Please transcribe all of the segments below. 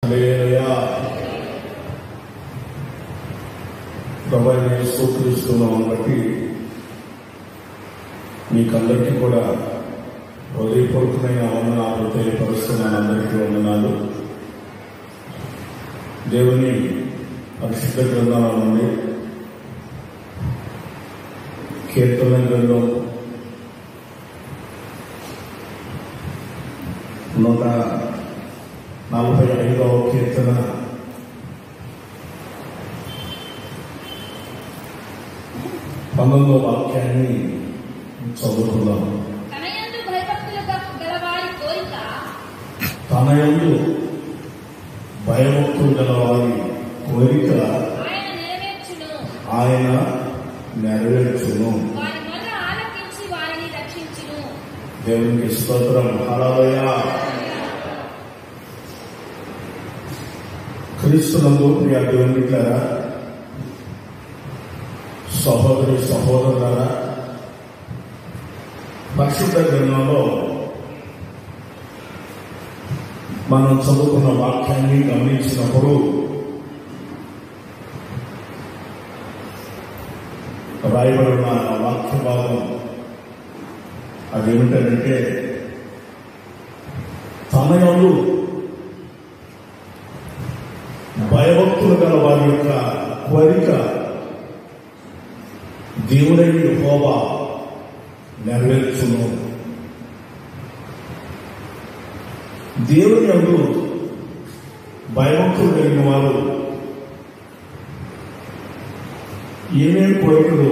హల్లెలూయా. ప్రభువైన యేసుక్రీస్తు నామమున బట్టి మీకందరికీ కూడా హృదయపూర్వకమైన వందనాలు తెలియపరుస్తున్నాను. అందరికీ వందనాలు. దేవుని పరిశుద్ధ గ్రంథాల నుండి కీర్తన గ్రంథం 145వ కీర్తన 19వ వాక్యాన్ని చదువుకుందాం. తన యందు భయభక్తులు గలవారి కోరిక ఆయన నెరవేర్చును. వారి మొర ఆలకించి వారిని రక్షించును. దేవునికి స్తోత్రం. హల్లెలూయా. క్రీస్తునందు ప్రియ దేవుని బిడ్డలారా, సహోదరి సహోదరులారా, పరిశుద్ధ గ్రంథంలో మనం చదువుకున్న వాక్యాన్ని గమనించినప్పుడు రాయబడిన వాక్య భాగం అదేమిటంటే, తన యందు భయభక్తులు గల వారి యొక్క కోరిక దేవుడైన యెహోవా నెరవేర్చును. దేవుని యందు భయభక్తులు కలిగిన వారు ఏమేమి కోరికలు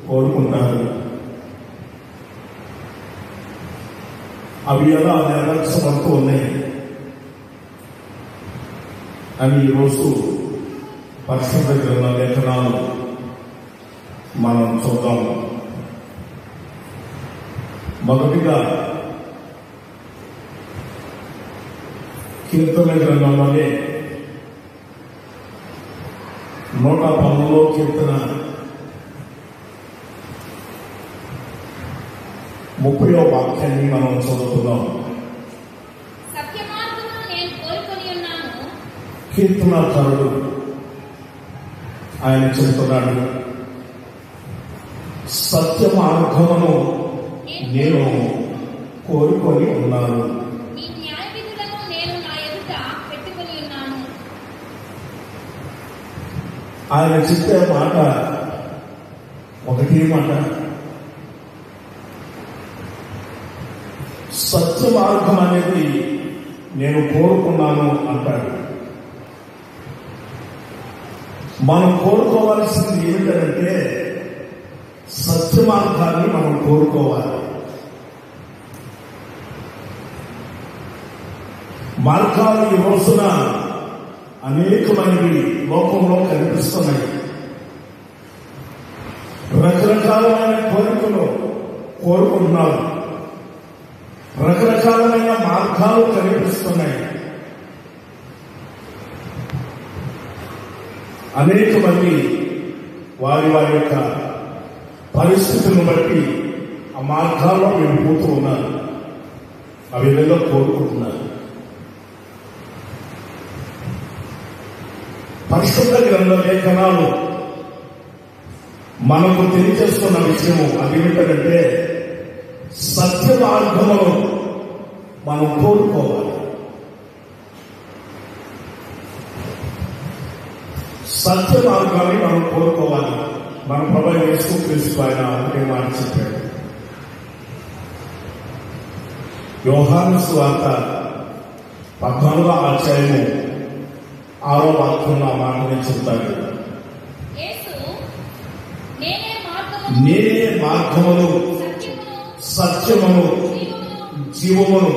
కోరుకుంటారు, అవి ఎలా నెరవేర్చబడుతూ ఉన్నాయి అని ఈరోజు పరిశుద్ధ గ్రంథ లేఖనాలు మనం చూద్దాం. మొదటిగా కీర్తన గ్రంథంలోనే 112వ కీర్తన 30వ వాక్యాన్ని మనం చదువుతున్నాం. సత్యమార్గమును నేను కోరుకొని ఉన్నాను. కీర్తనాకారుడు ఆయన చెబుతున్నాడు, సత్య మార్గమును నేను కోరుకొని ఉన్నాను. నీ న్యాయ విధులను నేను నా ఎదుట పెట్టుకొని ఉన్నాను. ఆయన చెప్పే మాట ఒకటి మాట, సత్య మార్గం అనేది నేను కోరుకున్నాను అంటాడు. మనం కోరుకోవాల్సింది ఏమిటంటే, సత్య మార్గాన్ని మనం కోరుకోవాలి. మార్గాలు ఈ రోజున అనేకమైనవి లోకంలో కనిపిస్తున్నాయి. రకరకాలమైన కోరికలు కోరుకుంటున్నారు, రకరకాలమైన మార్గాలు కనిపిస్తున్నాయి. అనేక మంది వారి వారి యొక్క పరిస్థితులను బట్టి ఆ మార్గాల్లో వెళ్ళిపోతూ ఉన్నారు, ఆ విధంగా కోరుకుంటున్నారు. పరిశుద్ధ గ్రంథ లేఖనాలు మనకు తెలియజేస్తున్న విషయం అదేమిటంటే, సత్య మార్గమును మనం కోరుకోవాలి. సత్య మార్గాన్ని మనం కోరుకోవాలి. మన ప్రభువైన యేసుక్రీస్తు ఆయన ఒకే మాట చెప్పాడు. యోహాను సువార్త 14వ అధ్యాయము 6వ వాక్యంలో ఆ మాటని చెప్తాడు. నేనే మార్గమును సత్యమును జీవమును,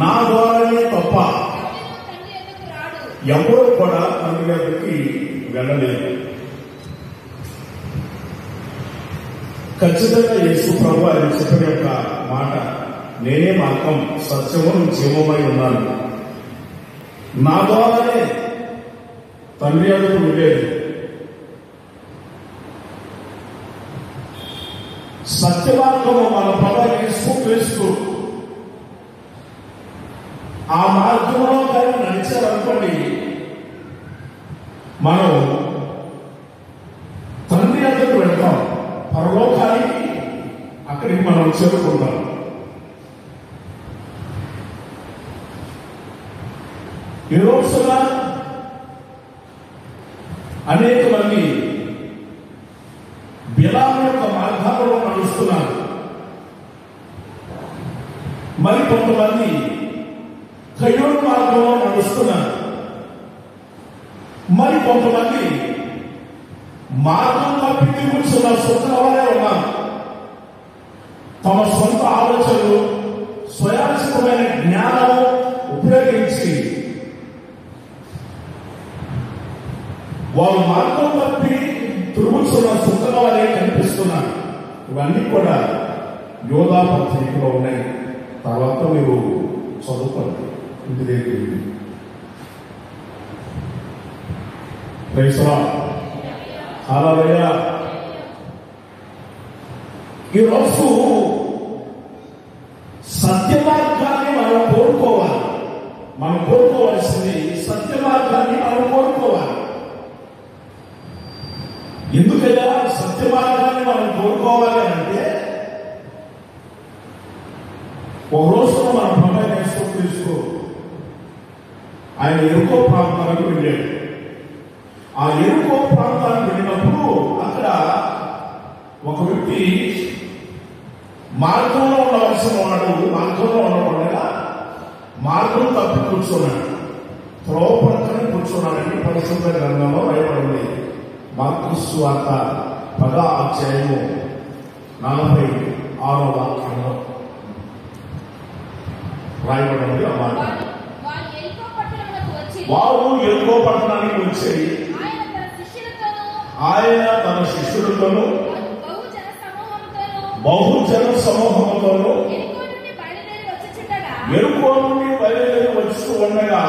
నా ద్వారానే తప్ప ఎవరు కూడా తండ్రి దగ్గరికి వెళ్ళలేదు. ఖచ్చితంగా యేసు ప్రభు ఆయన చెప్పిన యొక్క మాట, నేనే మార్గం సత్యమును జీవమై ఉన్నాను, నా ద్వారానే తండ్రి దగ్గరకు వెళ్ళేది. సత్యమార్గము మన ప్రభువైన యేసుక్రీస్తు ఆ మార్గంలో కానీ మనం తండ్రి దగ్గరికి వెళ్తాం, పరలోకానికి అక్కడికి మనం చేరుకుంటాం. ఈ రోజున అనేక మంది బిలాము యొక్క మార్గాలలో నడుస్తున్నారు. మరి కొంతమంది కయ్యోడు మార్గంలో నడుస్తున్నారు. మరి కొంతమంది మార్గం తప్పి తిరుగుతున్న సొంతవారే ఉన్నారు. తమ సొంత ఆలోచనలు, స్వయాచితమైన జ్ఞానం ఉపయోగించి వారు మార్గం తప్పి తిరుగుతున్న సొంతవారే కనిపిస్తున్నారు. ఇవన్నీ కూడా యోధా పత్రికలో ఉన్నాయి. తర్వాత మీరు చదువుకోండి ఇంటి దగ్గర. హల్లెలూయా. ఈరోజు సత్య మార్గాన్ని మనం కోరుకోవాలి. మనం కోరుకోవాల్సింది సత్య మార్గాన్ని మనం కోరుకోవాలి. ఎందుకయ్యా సత్య మార్గాన్ని మనం కోరుకోవాలి అంటే, ఒక రోజున మన ప్రభు తీసుకో ఆయన ఎరుకో ప్రాంతానికి వెళ్ళాడు. ఆ ఎరుకో ప్రాంతానికి వెళ్ళినప్పుడు అక్కడ ఒక వ్యక్తి మార్గంలో ఉండవలసిన వాడు మార్గంలో ఉండకుండా మార్గం తప్పి కూర్చున్నాడు. త్రోవ పక్కనే కూర్చున్నాడని పరిశుద్ధ గ్రంథంలో రాయబడింది. మార్కు సువార్త 10వ అధ్యాయము 46వ వాక్యంలో రాయబడింది. ఆ మాట వారు ఎరుకో పట్టణానికి వచ్చి ఆయన తన శిష్యులతోనూ బహుజన సమూహముతోనూ ఎరుకో నుండి బయలుదేరి వచ్చి ఉండగా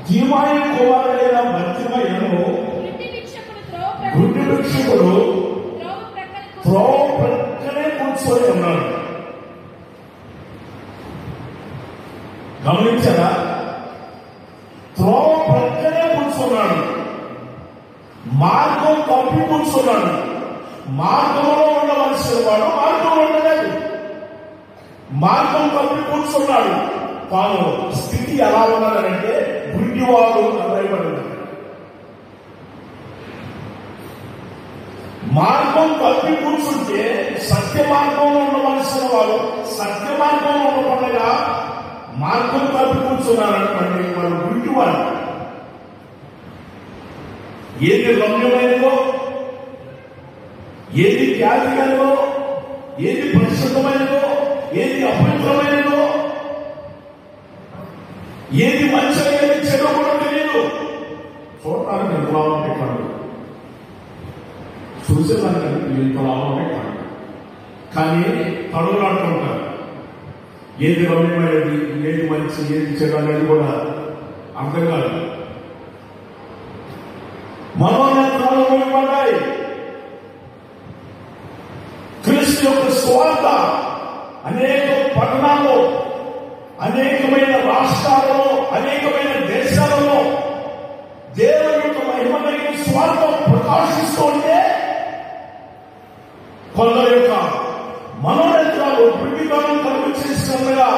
తీమాయి కుమారుడైన బర్తిమయ్యను గుడ్డి భిక్షకుడు త్రోవ ప్రక్కనే కూర్చొని ఉన్నాడు. గమనించరా? త్రోవ ప్రక్కనే కూర్చున్నాడు. మార్గం తప్పి కూర్చున్నాడు. మార్గంలో ఉండవలసిన వాడు మార్గంలో ఉండలేదు. మార్గం తప్పి కూర్చున్నాడు. తాను స్థితి ఎలా ఉన్నదంటే గుడ్డివాడు రాయబడింది. మార్గం తప్పి కూర్చుంటే సత్య మార్గంలో ఉండవలసిన వాడు సత్య మార్గంలో ఉండకుండా మార్గం తప్పి కూర్చున్నారనుకోండి, వాడు గుడ్డివాడు. ఏది రమ్యమైనదో, ఏది ఖ్యాతిమైనదో, ఏది పరిశుద్ధమైనదో, ఏది అపవిత్రమైనదో, ఏది మంచి ఏది చెడు కూడా తెలియదు. చూడటానికి ఎంతలా ఉంటే కాదు, చూసేదానికి ఎంతలా ఉంటే కాదు, కానీ తడులాడుతుంటారు. ఏది రమ్యమైనది, ఏది మంచి, ఏది చెడు అనేది కూడా అర్థం కాదు. మనోనేత్రాలు మూయబడ్డాయి. క్రీస్తు యొక్క స్వార్థ అనేక పట్టణాల్లో, అనేకమైన రాష్ట్రాలలో, అనేకమైన దేశాలలో దేవుని యొక్క మహిమమైన స్వార్థం ప్రకాశిస్తూ ఉంటే కొందరు యొక్క మనోనేత్రాలు గుడ్డితనం కలుగు చేస్తుండగా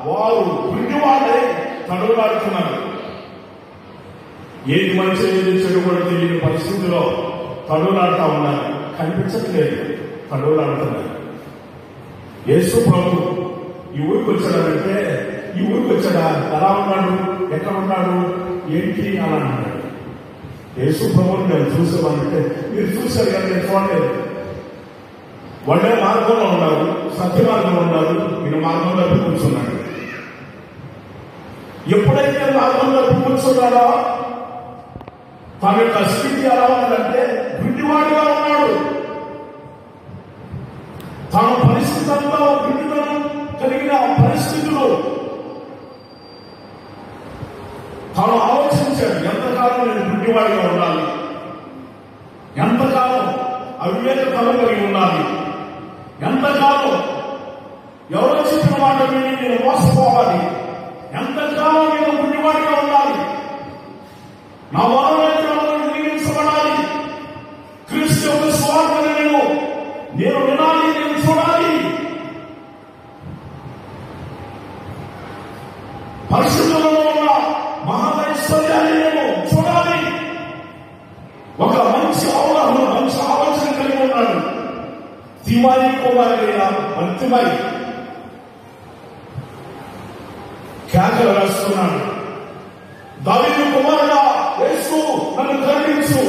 వారు గుడ్డివాడై తడులాడుతున్నారు. ఏది మంచి ఏది చెడు కూడా తెలియని పరిస్థితిలో తడులాడుతూ ఉన్నారు. కనిపించట్లేదు, తడులాడుతున్నారు. యేసు ప్రభు ఈ ఊరికి వచ్చాడంటే, ఈ ఊరికి వచ్చాడా, ఎలా ఉన్నాడు, ఎక్కడ ఉన్నాడు, ఏంటి అలా అన్నాడు. యేసు ప్రభుని నేను చూసేవాడంటే, మీరు చూశారు కానీ నేను చూడలేదు. వాళ్ళే మార్గంలో ఉన్నారు, సత్య మార్గంలో ఉన్నారు, ఈయన మార్గంలో కూర్చున్నాడు. ఎప్పుడైతే మార్గంలో కూర్చున్నాడో తన యొక్క స్థితి ఎలా ఉన్నదంటే గుడ్డివాడిగా ఉన్నాడు. తన పరిస్థితి అంతా గుడ్డితనం కలిగిన పరిస్థితులు తాను ఆలోచించాడు. ఎంతకాలం నేను గుడ్డివాడిగా ఉండాలి, ఎంతకాలం అవివేకతనం కలిగి ఉండాలి, ఎంతకాలం ఎవరో చెప్పిన మాట విని నేను మోసపోవాలి, ఎంతకాలం నేను గుడ్డివాడిగా ఉండాలి. కుమారుడైన భక్తిమై కేకలు వేస్తున్నాడు. దావీదు కుమారుడా యేసు నన్ను కరుణించు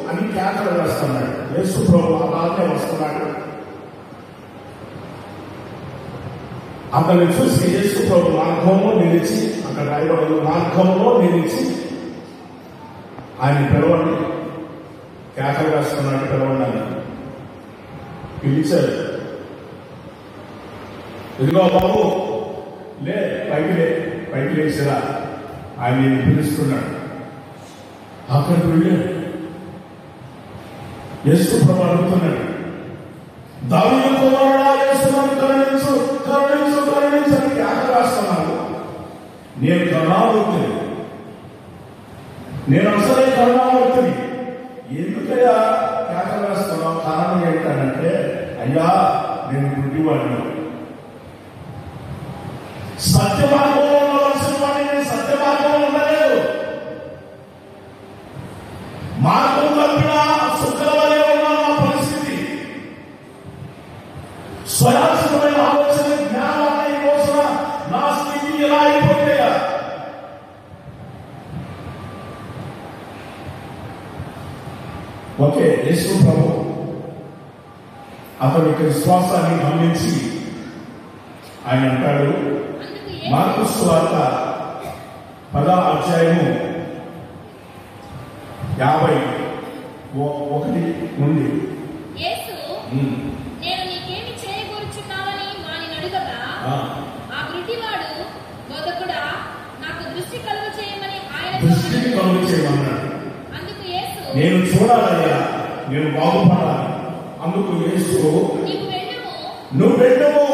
అని కేకలు వేస్తున్నాడు. యేసు ప్రభు అలాగే వస్తున్నాడు. అతన్ని చూసి యేసు ప్రభు మార్గంలో నిలిచి, అక్కడ రాయబడిన మార్గంలో నిలిచి ఆయన పిలవండి, కేకలు వేస్తున్నాడు, పిలవండి. పిలిచాడు. ఇదిగో బాబు లే, పైకి లేచిరా ఆయన పిలుస్తున్నాడు. అక్కడికి వెళ్ళాడు. యేసు ప్రభు అడుగుతున్నాడు, దావీదు కుమారుడా యేసు నన్ను కరుణించు కరుణించు కరుణించు అని కేకలు వేస్తున్నాడు. నేను కరుణామూర్తిని, నేను అసలే కరుణామూర్తిని. ఎందుకయ్యా కేకలు వేస్తున్నావు? కారణం ఏంటంటే, అయ్యా నేను గుడ్డివాడిని, సత్య మార్గంలో ఉండవలసిన వాడిని నేను సత్య మార్గంలో ఉండలేదు. మార్గం తప్పిన శుక్రవారి ఉన్న నా పరిస్థితి, స్వయాసితమైన ఆలోచన జ్ఞానాన్ని కోసం నా స్థితి ఎలా అయిపోతాయా? ఓకే, యేసు ప్రభు అతనికి విశ్వాసాన్ని గమనించి ఆయన అంటాడు, మార్కు సువార్త 10వ అధ్యాయము 51 నుండి, యేసు నేను నీకేమి చేయగోరుచున్నావని వానిని అడుగగా, ఆ గుడ్డివాడు బోధకుడా నాకు దృష్టి కలుగ చేయమని ఆయనన్నాడు. అందుకు యేసు నేను చూడాలయ్యా, నేను బాగుపడాలి. అందుకు యేసు నువ్వు వెళ్ళము,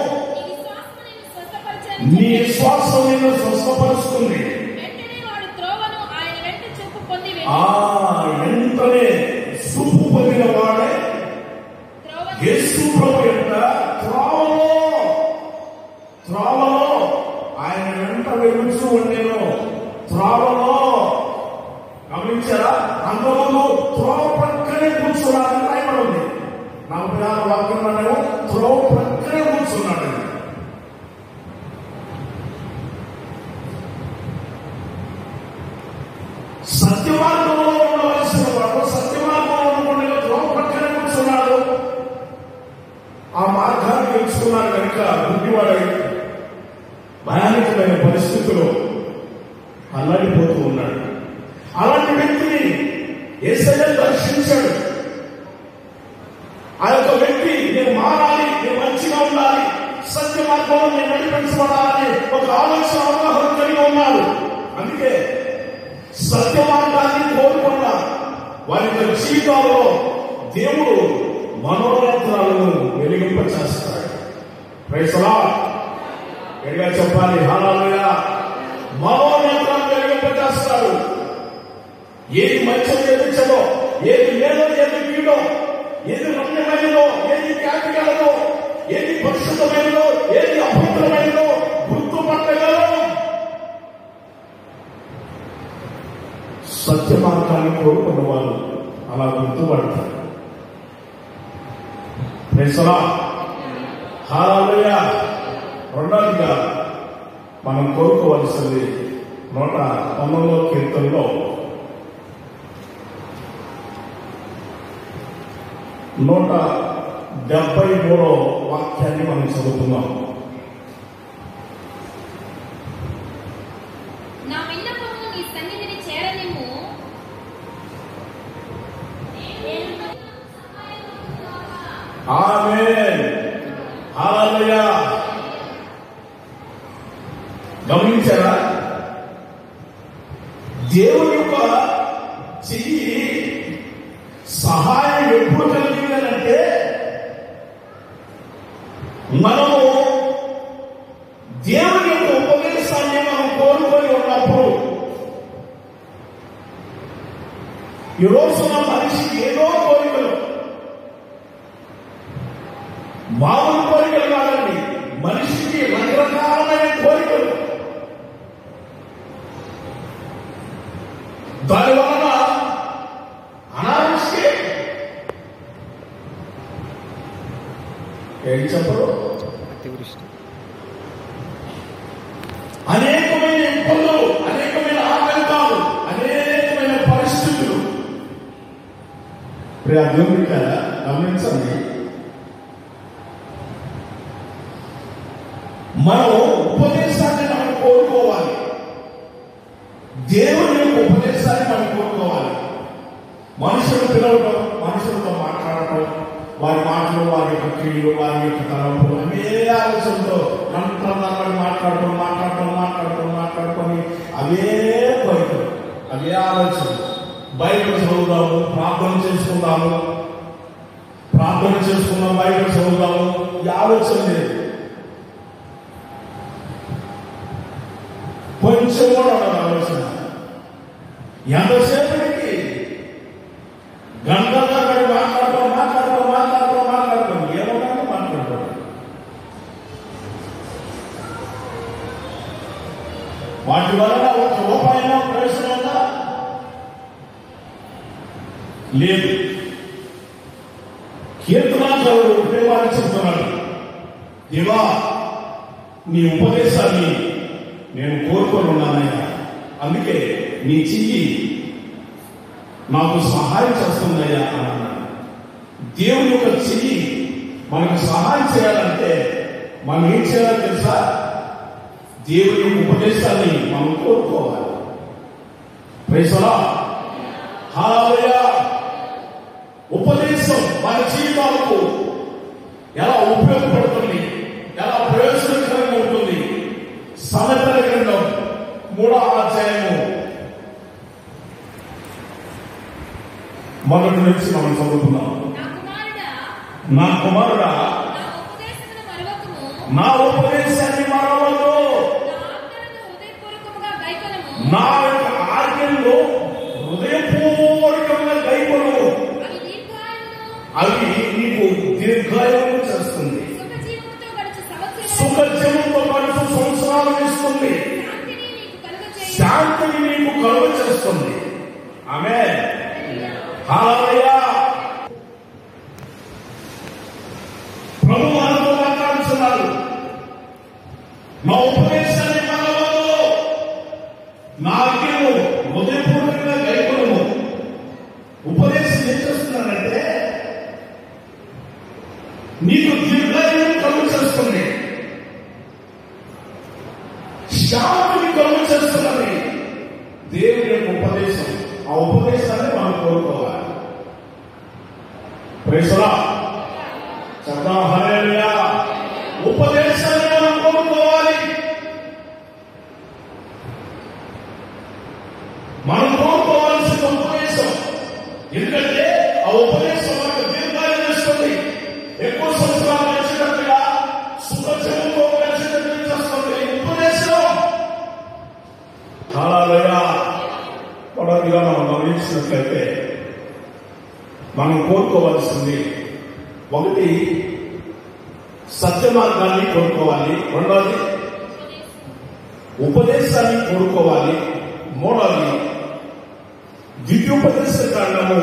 నీ విశ్వాసం నిన్ను స్వస్థపరుస్తుంది. వెంటనే వాడు త్రోవను ఆయన వెంట చూపు పొంది వెంటనే చూపు పొందిన వాడే యేసు ప్రభు యొక్క త్రోవలో ఆయన వెంట వెలుచు ఉండేను. త్రోవలో గమనించారా? అంతకుముందు త్రోవ ప్రక్కనే కూర్చున్నాడని రాయబడింది. 46 వాక్యంలో త్రోవ ప్రక్కనే కూర్చున్నాడు. సత్య మార్గంలో ఉండవలసిన వాడు సత్య మార్గంలో ఉండకుండా త్రోవ ప్రక్కనే కూర్చున్నాడు. ఆ మార్గాన్ని తెలుసుకున్నాడు కనుక గుడ్డివాడై భయానకమైన పరిస్థితుల్లో అల్లాడిపోతూ ఉన్నాడు. అలాంటి వ్యక్తిని యేసయ్య దర్శించాడు. ఆ యొక్క వ్యక్తి నేను మారాలి, నేను మంచిగా ఉండాలి, సత్య మార్గంలో నేను నడిపించబడాలని ఒక ఆలోచన అవగాహన కలిగి ఉన్నాడు. అందుకే సత్య మార్గాన్ని కోరుకున్న వారి యొక్క జీవితాల్లో దేవుడు మనోనేత్రాలను వెలిగింపచేస్తాడు. ప్రైజ్ లార్డ్, గట్టిగా చెప్పాలి హల్లెలూయా. మనోనేత్రాలను వెలిగింపచేస్తాడు. ఏది మంచో ఏది చెడో, ఏది మేలో ఏది కీడో, ఏది రమ్యమైనదో ఏది ఖ్యాతిగలదో, ఏది పరిశుద్ధమైనదో ఏది అపవిత్రమైనదో గుర్తుపట్టగలరు. సత్య మార్గాన్ని కోరుకున్న వారు అలా గుర్తుపడతారు. ప్రైజ్ లార్డ్, హల్లెలూయా. రెండవదిగా మనం కోరుకోవలసింది 119వ కీర్తనలో 173వ వాక్యాన్ని మనం చదువుతున్నాం. నా విన్నపము నీ సన్నిధిని చేరనిమ్ము, ఆమేన్, హల్లెలూయా. గమనించారా? దేవుని యొక్క చెయ్యి సహాయం ఎప్పుడు కలిగిందంటే మనము దేవుని యొక్క ఉపదేశాన్ని మనం కోరుకొని ఉన్నప్పుడు. ఈ రోజున మనిషికి ఏదో కోరికలు, మామూలు కోరికలు కాదండి, మనిషికి రకరకాలమైన కోరికలు. దానివల్ల అనారోగ్యం ఏం చెప్పరు? అనేకమైన ఇబ్బందులు, అనేకమైన ఆటంకాలు, అనేకమైన పరిస్థితులు. దేవుని కదా గమనించండి, మనం ఉపదేశాన్ని మనం కోరుకోవాలి. దేవుని యొక్క ఉపదేశాన్ని మనం కోరుకోవాలి. మనుషులు పిలవడం, మనుషులతో మాట్లాడటం, వారి మాటలు, వారి యొక్క క్రియలు, వారి యొక్క తలంపులు అనే ఆలోచనతో మాట్లాడుకొని అవే కోరికలు, అవే ఆలోచన. బైబిల్ చదువుదాము, ప్రార్థన చేసుకుందాము, బైబిల్ చదువుదాము, ఈ ఆలోచన లేదు. కొంచెం కూడా ఉండదు ఆలోచన. ఎంతసేపటికి గంటగా మాట్లాడతాం ఏమన్నా మాట్లాడతాం. వాటి వలన ఒక రూపాయన ప్రయోజనం ఉందా? లేదు. కీర్తనాకారుడు ప్రేమాన్ని చెప్తున్నాడు, దేవా నీ ఉపదేశాన్ని నేను కోరుకొని ఉన్నానయ్యా, అందుకే నీ చెయ్యి నాకు సహాయం చేస్తుందయ్యా అని అన్నాడు. దేవుని యొక్క చెయ్యి మనకు సహాయం చేయాలంటే మనం ఏం చేయాలో తెలుసా? దేవుని ఉపదేశాన్ని మనం కోరుకోవాలి. Praise the Lord. హల్లెలూయా. ఉపదేశం మన జీవితాలకు ఎలా ఉపయోగపడుతుంది, ఎలా ప్రయోజనకరంగా ఉంటుంది? సామెతల గ్రంథం 3వ అధ్యాయము 1 నుంచి మనం చదువుతున్నాం. నా కుమారుడా నా ఉపదేశాన్ని మరవద్దు, నా యొక్క ఆజ్ఞలను హృదయపూర్వకంగా గైకొను, అవి నీకు దీర్ఘాయువు చేస్తుంది, సుఖజీవంతో గడుచు సంవత్సరాలు ఇస్తుంది, శాంతిని నీకు కలుగ చేస్తుంది. ఆమేన్. హల్లెలూయా. ప్రభు మనతో మాట్లాడుతున్నారు, నా ఉపదేశాన్ని మరవద్దు, నా ఆజ్ఞను హృదయపూర్వకంగా గైకొను. ఉపదేశం ఏం చేస్తున్నానంటే నీకు దీర్ఘాయువు కలుగ చేస్తుంది, శాంతిని కలుగ చేస్తున్నది. దేవుని యొక్క ఉపదేశం, ఆ ఉపదేశాన్ని మనం కోరుకోవాలి. Praise the lord. చెప్దాం హల్లెలూయా. ఉపదేశాన్ని మనం కోరుకోవాలి. మనం కోరుకోవాల్సిన ఉపదేశం, ఎందుకంటే ఆ ఉపదేశం మనకు దీర్ఘాయువు ఇస్తుంది, ఎక్కువ సంవత్సరాలు నడిచినట్టుగా సుఖజీవంతో నడిచినట్టు చేస్తుంది ఉపదేశం. హల్లెలూయా. మొదటిగా మనం గమనించినట్లయితే మనం కోరుకోవాల్సింది, ఒకటి సత్య మార్గాన్ని కోరుకోవాలి, రెండవది ఉపదేశాన్ని కోరుకోవాలి, మూడవది ద్వితీయోపదేశ కాండము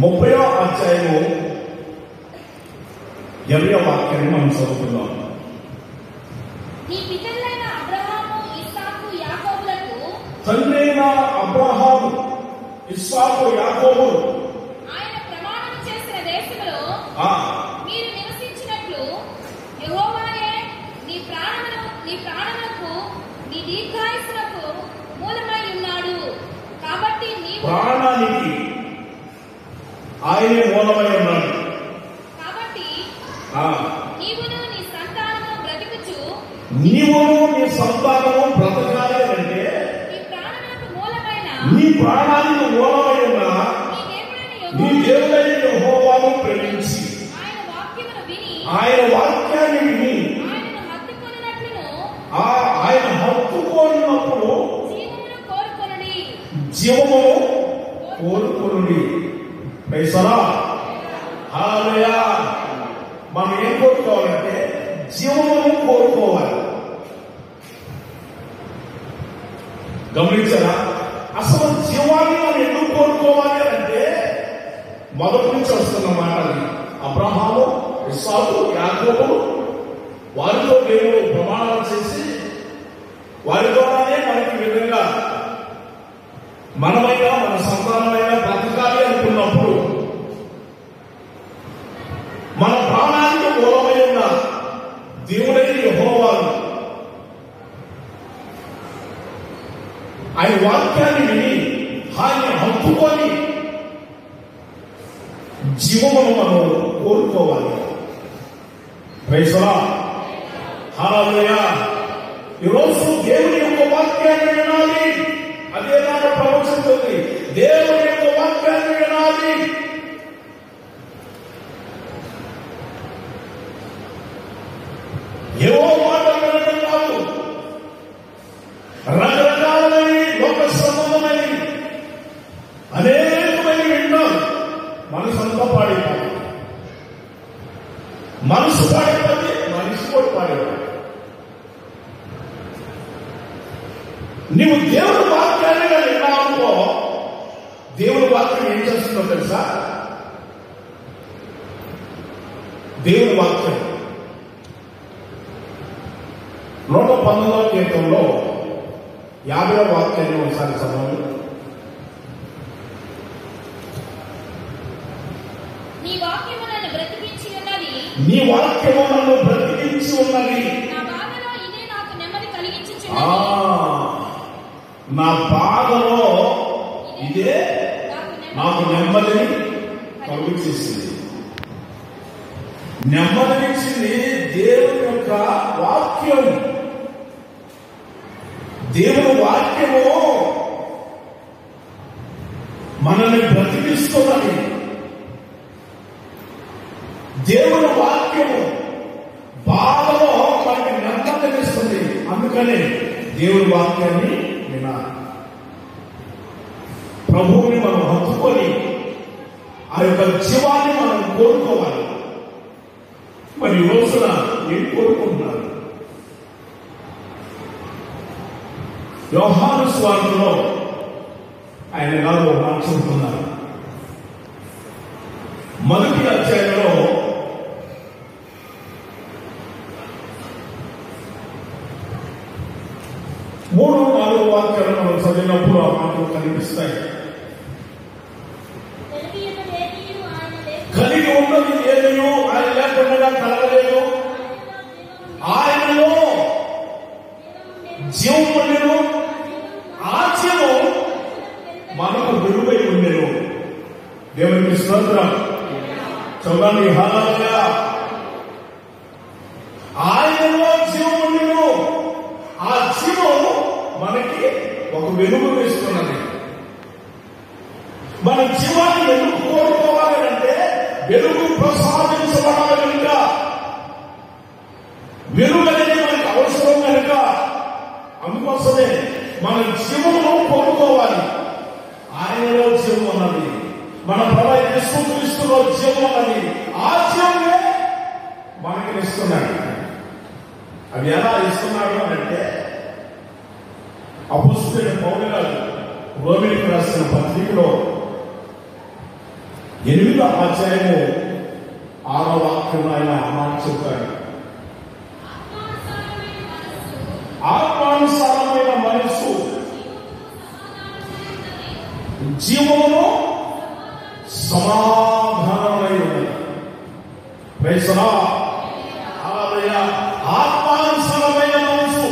30వ అధ్యాయము 20వ వాక్యాన్ని మనం చదువుతున్నాం. తండ్రైన అబ్రహాము, ఇస్సాకు, యాకోబులు ఆయన ప్రమాణం చేసిన దేశంలో మీరు నివసించినట్లు యెహోవాయే నీ ప్రాణములకు నీ దీర్ఘాయుస్సులకు మూలమై ఉన్నాడు. కాబట్టి ప్రాణానికి ఆయనే మూలమై ఉన్నాడు. కాబట్టి నీవును నీ సంతానము బ్రతుకుచు, నీవును నీ సంతానము బ్రతకాలి అంటే నీ ప్రాణానికి మూలమై ఉన్న నీ దేవుడైన యెహోవాను ప్రేమించి ఆయన వాక్యాన్ని విని ఆయన హత్తుకోనినప్పుడు జీవమును కోరుకొనుడి. Praise the Lord. హల్లెలూయా. మనం ఏం కోరుకోవాలంటే జీవమును కోరుకోవాలి. గమనించారా? అసలు జీవాన్ని మనం ఎందుకు కోరుకోవాలి అంటే మొదటి నుంచి వస్తున్న మాటలు. అబ్రహాము ఇస్సాకు, యాకోబు వారితో దేవుడు ప్రమాణాలు చేసి వారి ద్వారానే మనకి విధంగా మనమైనా మన సంతానమైనా బ్రతకాలి అనుకున్నప్పుడు మన ప్రాణానికి మూలమైన దేవుడైన యెహోవాను ఆయన వాక్యాన్ని విని ఆయన హత్తుకొని జీవమును మనం కోరుకోవాలి. ప్రైజ్ లార్డ్, హల్లెలూయా. ఈరోజు దేవుని యొక్క వాక్యాన్ని వినాలి. అదే మాట ప్రవచిస్తుంది. దేవుని యొక్క వాక్యాన్ని వినాలి. ఏవో మాటలు వినడం కాదు, రకరకాలమైన లోక సంబంధమైన అనేకమైన వింటాం. మనసంతా పాడైపోయి, మనసు పాడైపోతే మనిషి కూడా పాడైపోయి. నీవు దేవుని వాక్యాన్ని విన్నావో, దేవుని వాక్యం ఏం చేస్తుందో తెలుసా? దేవుని వాక్యం 119వ కీర్తనలో 50వ వాక్యాన్ని ఒకసారి చదవండి. నీ వాక్యము నన్ను బ్రతికించి ఉన్నది, నీ వాక్యము నన్ను బ్రతికించి ఉన్నది, నా బాధలో ఇదే నాకు నెమ్మది కలిగించుచున్నది. నా బాధలో ఇదే నాకు నెమ్మదిని కలిగించేసింది. నెమ్మదినిచ్చింది దేవుని యొక్క వాక్యం. దేవుని వాక్యము మనల్ని బ్రతికిస్తున్నది. దేవుని వాక్యము బాధలో మనకి నెమ్మదినిస్తుంది. అందుకని దేవుని వాక్యాన్ని వినాలి. ప్రభువుని మనం హత్తుకొని ఆ యొక్క జీవాన్ని మనం కోరుకోవాలి. మరి ఈ రోజున ఏం కోరుకుంటున్నారు? యోహాను సువార్తలో ఆయన గారు మాట చెబుతున్నారు. మొదటి అధ్యాయంలో 3-4 వాక్యాలు మనం చదివినప్పుడు ఆ మాటలు కనిపిస్తాయి. కలిగి ఉన్నది ఏదైనా ఆయన లేకుండా కలగలేదు. ఆయనలో జీవం ఉండేను, ఆ జీవం మనకు వెలుగై ఉండేను. దేవునికి స్తోత్రం. చూడండి, హల్లెలూయా. ఆయనలో జీవం ఉండేను, ఆ జీవం మనకి ఒక వెలుగు వేస్తున్నది. మన జీవాన్ని వెలుగు కోరుకోవాలి అంటే వెలుగు ప్రసాదించబడాలి కనుక, వెలుగు అనేది మనకి అవసరం కనుక, అందుకోసమే మన జీవమును కోరుకోవాలి. ఆయనలో జీవం ఉన్నది, మన ప్రభు యేసుక్రీస్తులో జీవం ఉన్నది. ఆ జీవమే మనకి ఇస్తున్నాడు. అది ఎలా ఇస్తున్నాడు అంటే, అపోస్తలుడైన పౌలు గారు రోమీయులకు రాసిన పత్రికలో 8వ అధ్యాయము 6వ వాక్యంలో ఆయన మాట చెప్పాడు. ఆత్మానుసారమైన మనస్సు జీవమును సమాధానమై ఉన్నది. ప్రైజ్ లార్డ్, హల్లెలూయా. ఆత్మానుసారమైన మనస్సు,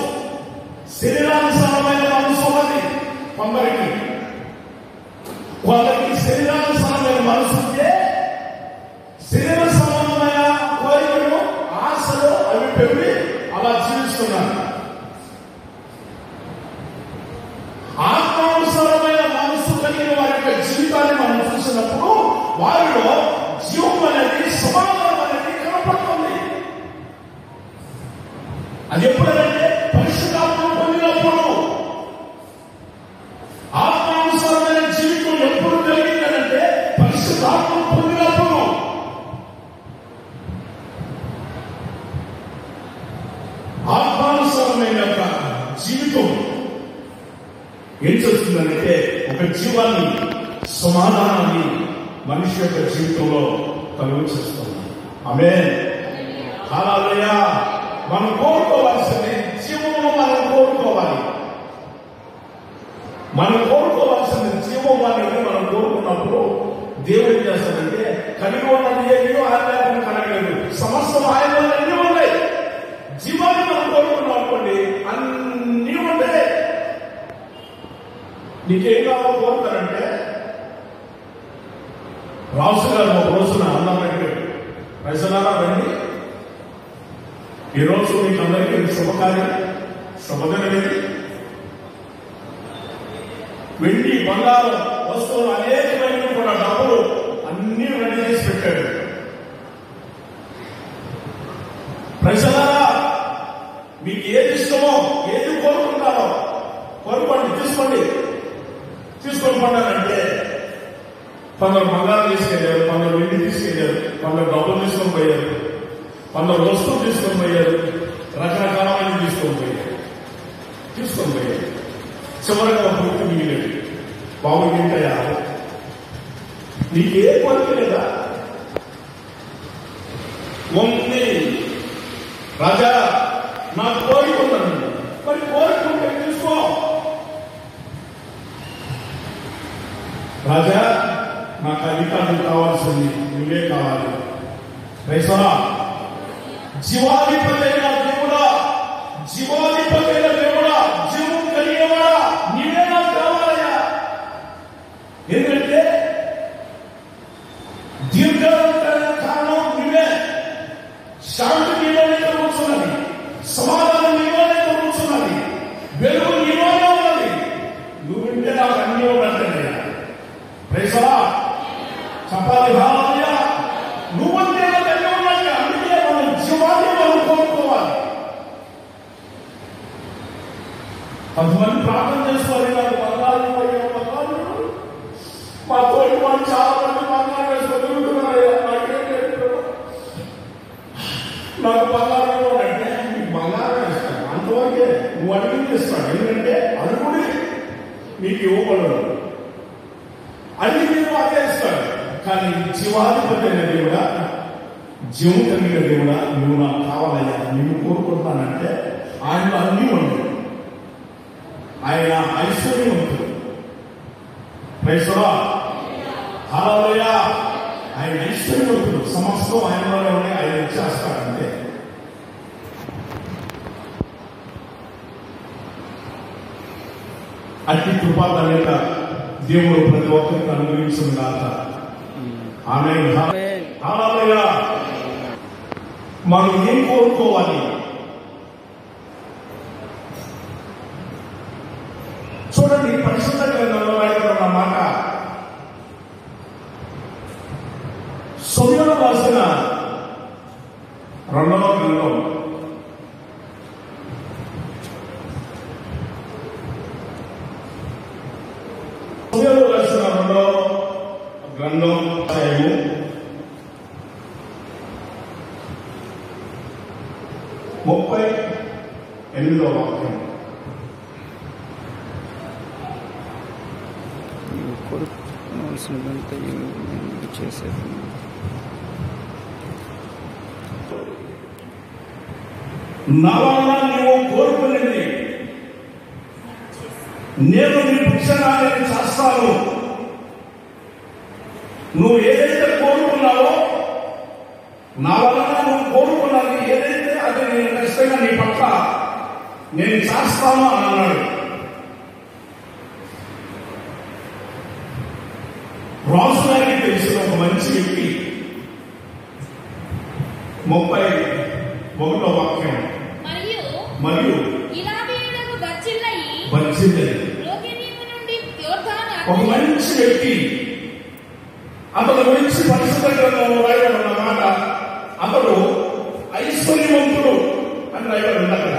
శరీరానుసారమైన మనస్సు ఉన్నది కొందరికి. శరీరానుసారమైన మనసు ఉంటే శరీర సంబంధమైన కోరికలు, ఆశలు అవి పెరిగి అలా జీవిస్తున్నారు. ఆత్మానుసారమైన మనసు కలిగిన వారి యొక్క జీవితాన్ని మనం చూసినప్పుడు వారిలో జీవం అనేది, సమాధానం అనేది కనపడుతుంది. అది ఎప్పుడంటే పరిశుద్ధాత్మను పొందినప్పుడు. ఆత్మానుసారమైన జీవితం ఎప్పుడు కలిగిందంటే పరిశుద్ధాత్మను పొందినప్పుడు. ఆత్మానుసారమైన యొక్క జీవితం ఏం చేస్తుందంటే ఒక జీవాన్ని, సమాధానాన్ని మనిషి యొక్క జీవితంలో కలుగ చేస్తుంది. ఆమేన్. హల్లెలూయా. మనం కోరుకోవాల్సింది జీవము. మనం కోరుకోవాలి. మనం కోరుకోవాల్సింది జీవము అనేది మనం కోరుకున్నప్పుడు దేవుడు ఏం చేస్తాడంటే కలిగి ఉన్నది ఏమో ఆయన కలగలేదు. సమస్తం ఆయన అన్నీ ఉన్నాయి. జీవాన్ని మనం కోరుకున్నాం అనుకోండి, అన్నీ ఉంటాయి. నీకేం కావాలో కోరుతారంటే రాజు గారు ఒక రోజున అన్నం పెట్టాడు. ప్రజలారా రండి, ఈరోజు మీకు అందరికీ శుభకార్యం, శుభదినమేది. వెండి బంగారం వస్తువులు అనేకమైన కూడా డబ్బులు అన్ని రెడీ చేసి పెట్టాడు. ప్రజలారా మీకు ఏది ఇష్టమో, ఏది కోరుకుంటారో కోరుకోండి, తీసుకోండి. తీసుకొని పడ్డారంటే కొందరు బంగారం తీసుకెళ్లారు, కొందరు వెండి తీసుకెళ్లారు, కొందరు డబ్బులు తీసుకొని పోయారు, కొందరు వస్తువులు తీసుకొని పోయారు, రకరకాలమైన తీసుకొని పోయారు. చివరిగా ఒక వ్యక్తి మిగిలేదు. బాబు ఏంటయ్యా, నీకే కోరిక లేదా? ఉంది రాజా, నాకు కోరిక ఉందండి. మరి కోరిక తీసుకో. రాజా, నాకు అధికారం కావాల్సింది, నువ్వే కావాలి. రైసరా, జీవాధిపతైన దేవుడా, జీవాధిపతైన దేవుడా, జీవం కలిగేవాడా, నీవే నాకు కావాలయ్యా. ఎందుకంటే దీర్ఘకాలం కారణం నీవే, శాంతి నీలోనే కూర్చున్నది, సమాధానం నీలోనే కూర్చున్నది, వెలుగు నీలోనే ఉన్నది. నువ్వు వింటే నాకు అన్నీ ఉన్నట్టయ్యా. రైసరా, చెప్పాలి. హల్లెలూయా. నువ్వంటే నాకు ఉన్నట్టు. అందుకే మనం జీవాన్ని మనం కోరుకోవాలి. కొంతమంది ప్రార్థన చేసుకోవాలి, నాకు బంగారు మా తోటి వాళ్ళు చాలా మంది బంగారు వేసుకొని తిరుగుతున్నారయ్యా, నాకు బంగారం అంటే నీకు బంగారం వేస్తాను, అంతవరకే నువ్వు అడిగింది ఇస్తాడు. ఎందుకంటే అనుకుని నీకు ఇవ్వబడదు, అన్ని మీరు అదే ఇస్తాడు. కానీ జీవాధిపతి అయిన దేవుడా, జీవం కలిగిన దేవుడా, నువ్వు నాకు కావాలయ్యా, నువ్వు కోరుకుంటానంటే ఆయన అన్నీ ఉండవు. ఆయన ఐశ్వర్యవంతుడు. ప్రైజ్‌లార్డ్. హల్లెలూయా. ఆయన ఐశ్వర్యవంతుడు. సమస్తం ఆయనలోనే ఉన్నాయి. ఆయన ఇచ్చేస్తాడంటే అతి కృపాదనేక దేవుడు ప్రతి ఒక్కరికి అనుగ్రహించిన గాక. ఆమేన్. హల్లెలూయా. మనం ఏం కోరుకోవాలి? చూడండి, పరిశుద్ధ గ్రంథంలో రాయబడిన మాట, సమూయేలు రాసిన 2వ గ్రంథం 38వ వాక్యం. కోరుకోవాల్సినంత చేసేది నా వల్ల నువ్వు కోరుకునేది నేను నీ పక్షాన్ని చేస్తాను. నువ్వు ఏదైతే కోరుకున్నావో, నా వల్ల నువ్వు కోరుకున్నది ఏదైతే అది నేను ఖచ్చితంగా నీ పట్ల నేను చేస్తాను అని అన్నాడు. రాజు గారికి తెలిసిన ఒక మంచి వ్యక్తి 31వ వాక్యం. మరియు ఒక మంచి వ్యక్తి, అతని గురించి పరిశుద్ధ గ్రంథంలో రాయబడిన మాట, అతడు ఐశ్వర్యవంతుడు అని రాయబడి అక్కడ.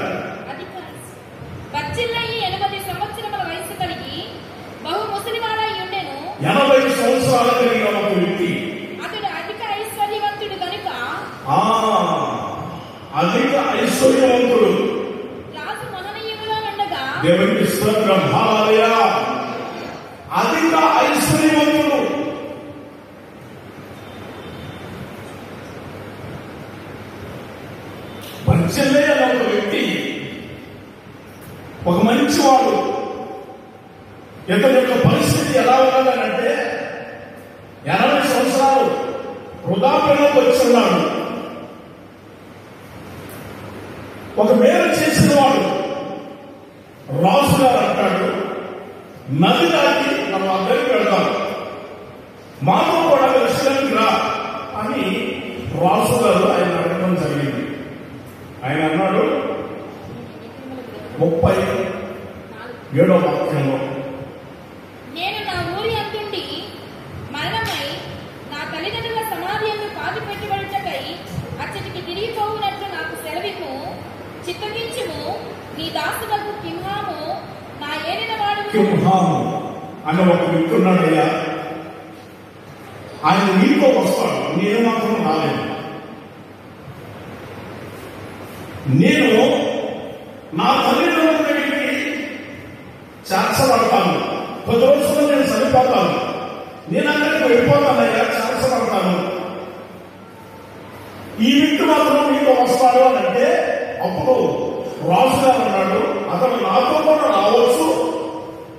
80 సంవత్సరాల వయసు కలిగి బహు ముసలివాడై ఉండెను. 80 సంవత్సరాల కలిగిన ఒక వ్యక్తి, అతడు అధిక ఐశ్వర్యవంతుడు కనుక అధిక ఐశ్వర్యవంతుడు రాజు మహనీయులో ఉండగా దేవునికి స్తోత్రం. హల్లెలూయా. అధిక ఐశ్వర్యవంతుడు. ఒక మంచివాడు. ఇతని యొక్క పరిస్థితి ఎలా ఉన్నదనంటే 80 సంవత్సరాలు వృద్ధాప్యంలోకి వచ్చున్నాడు. ఒక మేలు చేసిన వాడు. రాజుగారు అంటాడు, నది దాటి మనం అందరికి వెళ్తాం, మాతో కూడా విషయానికి రా అని రాజుగారు ఆయన అడగడం జరిగింది. ఆయన అన్నాడు 37వ వాక్యంలో, నేను నా ఊరి అంతుండి మరణమై నా తల్లిదండ్రుల సమాధి యందు పాతి పెట్టబడుటకై అచ్చటికి తిరిగిపోవునట్లు నాకు సెలవిమ్ము, చిత్తగించుము. నీ దాసులకు కింహాము నా ఏలిన వాడు. కింహాము అన్న ఒక వ్యక్తి ఉన్నాడయ్యా, ఆయన నీతో వస్తాడు, నేను మాత్రం రాలేదు. నేను నా తల్లిదండ్రుల దగ్గరికి చేర్చబడతాను, 10 రోజుల్లో నేను చనిపోతాను, నేను అక్కడికి వెళ్ళిపోతానయ్యా, చేర్చబడతాను. ఈ వ్యక్తి మాత్రం నీతో వస్తాడు అని అంటే, అప్పుడు రాజుగారు అన్నాడు, అతను నాతో కూడా రావచ్చు,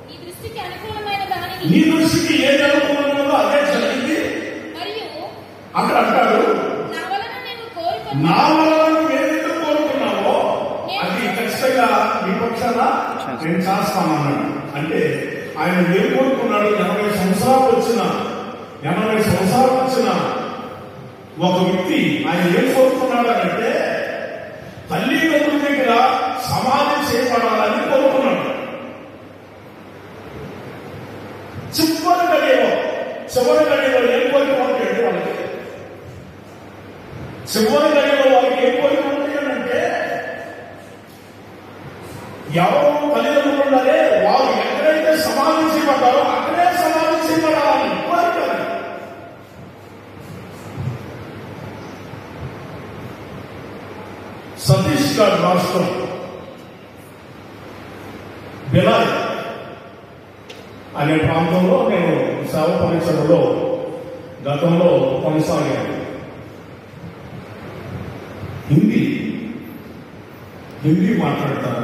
నీ దృష్టికి అనుకూలమైన దానిని, నీ దృష్టికి ఏది అనుకూలమైనదో అదే జరిగింది. మరియు అక్కడ అంటాడు, నా వలన నేను కోరుకున్న నా వలన నువ్వు ఏదైతే కోరుకున్నావో అది ఖచ్చితంగా నీ పక్షాన నేను చేస్తానన్నాడు. అంటే ఆయన ఏం కోరుకున్నాడు? 80 సంవత్సరాలు వచ్చిన ఒక వ్యక్తి ఆయన ఏం కోరుకున్నాడు అంటే, తల్లిదండ్రుల దగ్గర సమాధి చేయబడాలని కోరుకున్నాడు. చివరి గడిలో ఏం కోరిక ఉంటాయండి వాళ్ళకి? చివరి గడిలో వాళ్ళకి ఏం కోరిక ఉంటాయంటే, ఎవరు తల్లిదండ్రులు ఉన్నారే వారు ఎక్కడైతే సమాధి చేయబడ్డారో అక్కడే సమాధి చేయబడాలని కోరిక. సతీష్ గారి రాష్ట్రం బిలాయ్ అనే ప్రాంతంలో నేను సేవ పరిచయలో గతంలో కొనసాగాను. హిందీ మాట్లాడతారు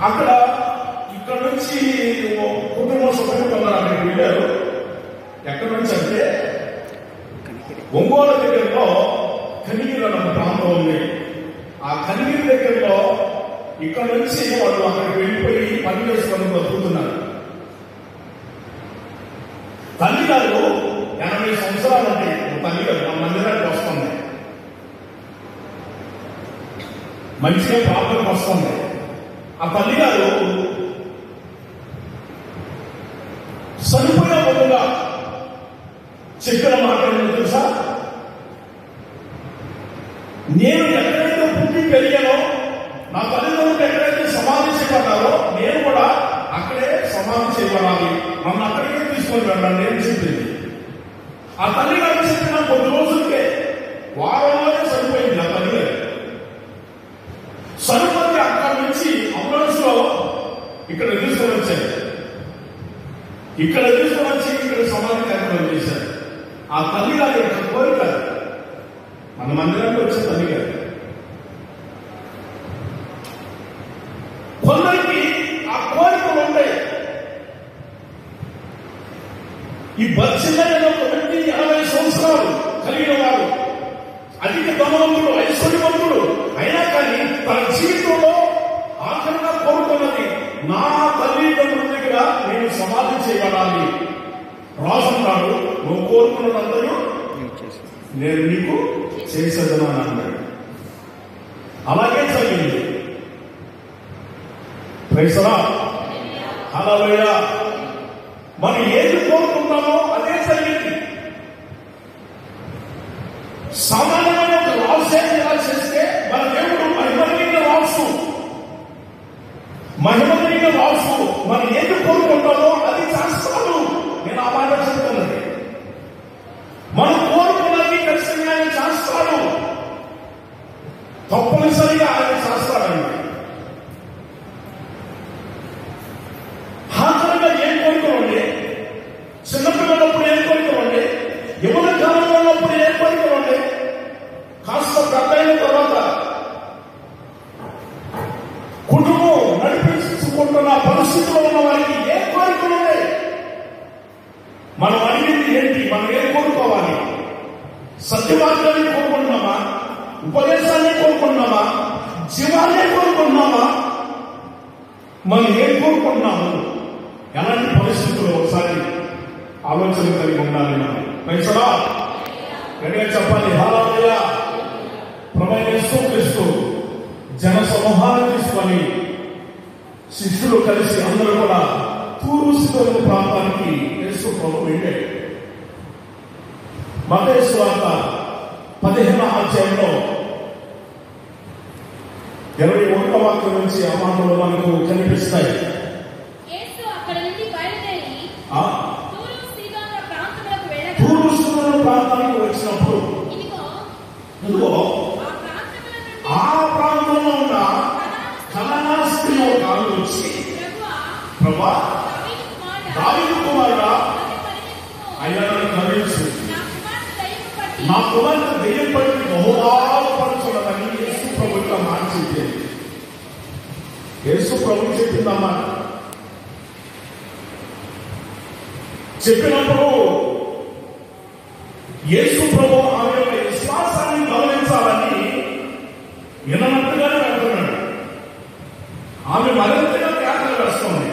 అక్కడ. ఇక్కడ నుంచి కుటుంబ సభ్యులు కొందరు అక్కడికి వెళ్ళారు. ఎక్కడి నుంచి అంటే ఒంగోలు దగ్గరలో కనిగిరి అనే ఒక ప్రాంతం ఉంది. ఆ కనిగిరి దగ్గరలో ఇక్కడ నుంచి వాళ్ళు అక్కడికి వెళ్ళిపోయి పని చేసుకొని బతుకుతున్నారు. తల్లిగారు 80 సంవత్సరాలు అంటే తల్లిగారు మా మందిరానికి వస్తుంది, మంచిగా ప్రాబ్లం వస్తుంది. ఆ తల్లిగారు సరిపోయిన బదులుగా చెప్పిన మాటలు తెలుసా? నేను ఎక్కడైతే పుట్టి పెరిగానో, నా తల్లిదండ్రులు ఎక్కడైతే సమాధి చేయబడ్డారో నేను కూడా అక్కడే సమాధి చేయబడాలి, నన్ను అక్కడికే తీసుకొని వెళ్ళాలి నేను చెప్పింది. ఆ తల్లిగారు చెప్పిన కొద్ది రోజులకే వారంలోనే సరిపోయింది. ఆ తల్లిగారు సరిపోయి అక్కడి నుంచి అంబులెన్స్ లో ఇక్కడ తీసుకొని వచ్చారు. ఇక్కడ సమాధి కార్యక్రమం చేశారు. ఆ తల్లిగారు యొక్క కోరిక మన మందిరానికి వచ్చే తల్లిగారు. కొందరికి ఆ కోరికలు ఉంటాయి. ఈ బర్చిల్లైన ఒక వ్యక్తి 80 సంవత్సరాలు కలిగిన వాడు, అధిక ధనవంతుడు, ఐశ్వర్యవంతుడు అయినా కానీ తన జీవితంలో ఆఖరిగా కోరుకున్నది, నా తల్లిదండ్రుల దగ్గర నేను సమాధి చేయబడాలి. రాజున్నాడు, నువ్వు కోరుకున్నదందరూ నేను నీకు చేసేదను అని అన్నాడు. అలాగే జరిగింది. ప్రైసరా హల్లెలూయా. మనం ఏది కోరుకుంటామో అదే జరిగింది. సామాన్యమైన ఒక రాజు ఎలా చేస్తే మన దేవుడు మహిమలిగిన రాజు మనం ఏది కోరుకుంటామో అది చేస్తాడు. నేను ఆ మాట చెప్తున్నది. మనం కోరుకున్నది ఖచ్చితంగా ఆయన చేస్తాడు, తప్పనిసరిగా ఆయన చేస్తాడండి. హాజరుగా ఏం కోరుకోండి, చిన్నపిల్లలప్పుడు ఏం కోరుకోండి, యువత కాలంలో ఉన్నప్పుడు ఏం కోరుకోండి, కాస్త పెద్ద అయిన తర్వాత మనం ఏం కోరుకోవాలి? సత్యవాక్యాన్ని కోరుకుంటున్నామా? ఉపదేశాన్ని కోరుకుంటున్నామా? జీవాన్ని కోరుకుంటున్నామా? మనం ఏం కోరుకుంటున్నాము? ఎలాంటి పరిస్థితుల్లో ఒకసారి ఆలోచన కలిగి ఉండాలి. మనం పైసలా గట్టిగా చెప్పాలి. హల్లెలూయా. ప్రభువైన యేసుక్రీస్తు జన సమూహాన్ని తీసుకొని శిష్యులు కలిసి అందరూ కూడా తూరు సీదోను ప్రాంతానికి యేసు ప్రభు వెళ్ళాడు. మత్తయి సువార్త 15వ అధ్యాయంలో 21వ వాక్యం నుంచి ఆ మాటలు మనకు కనిపిస్తాయి. యేసు అక్కడ నుండి బయలుదేరి తూరు సీదోను ప్రాంతములకు వెళ్ళగా తూరు సీదోను ప్రాంతానికి వచ్చినప్పుడు ఇదిగో ఆ ప్రాంతంలో ఉన్న కనానా స్త్రీ ఒక ఆమె వచ్చి, ప్రభువా, దావీదు కుమారుడా, అయ్యా నన్ను కరుణించు, నా కుమార్తె దెయ్యం పట్టి బహుబాధపడుచున్నదని యేసు ప్రభువుగా మాట చెప్పేది. యేసు ప్రభు చెప్పిందమ్మా. చెప్పినప్పుడు యేసు ప్రభు ఆమె యొక్క విశ్వాసాన్ని గమనించాలని విననట్టుగానే వెళ్తున్నాడు. ఆమె మరింతగా కేకలు వేస్తుంది.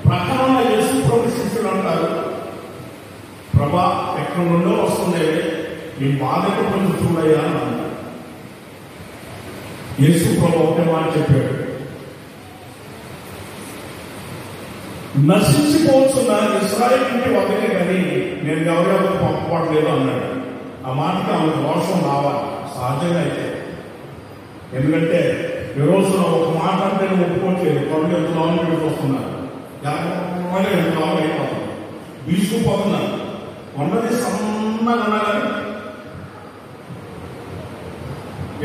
ప్రక్కన ఉన్న యేసు ప్రభు శిష్యులు అంటారు, ప్రభా, ఎక్కడి నుండో వస్తుంది, ఈ బాధకు కొంచెం చూడయ్యా అని అన్నారు. యేసు ప్రభు ఒకటే మాట చెప్పాడు, నశించిపోతున్న ఇశ్రాయేలు ఇంటి వద్దకే కానీ నేను ఎవరెవరు పంపబడలేదు అన్నాడు. ఆ మాటకి ఆమెకు దోషం రావాలి సహజంగా అయితే. ఎందుకంటే ఈ రోజున ఒక మాట అంటే ఒప్పుకోవట్లేదు. పనులు ఎంత లాంగ్ వస్తున్నారు, ఎంత లాంగ్ అయిపోతుంది, బీసుకుపోతున్నారు. ఉన్నది సన్నగా ఉన్నారని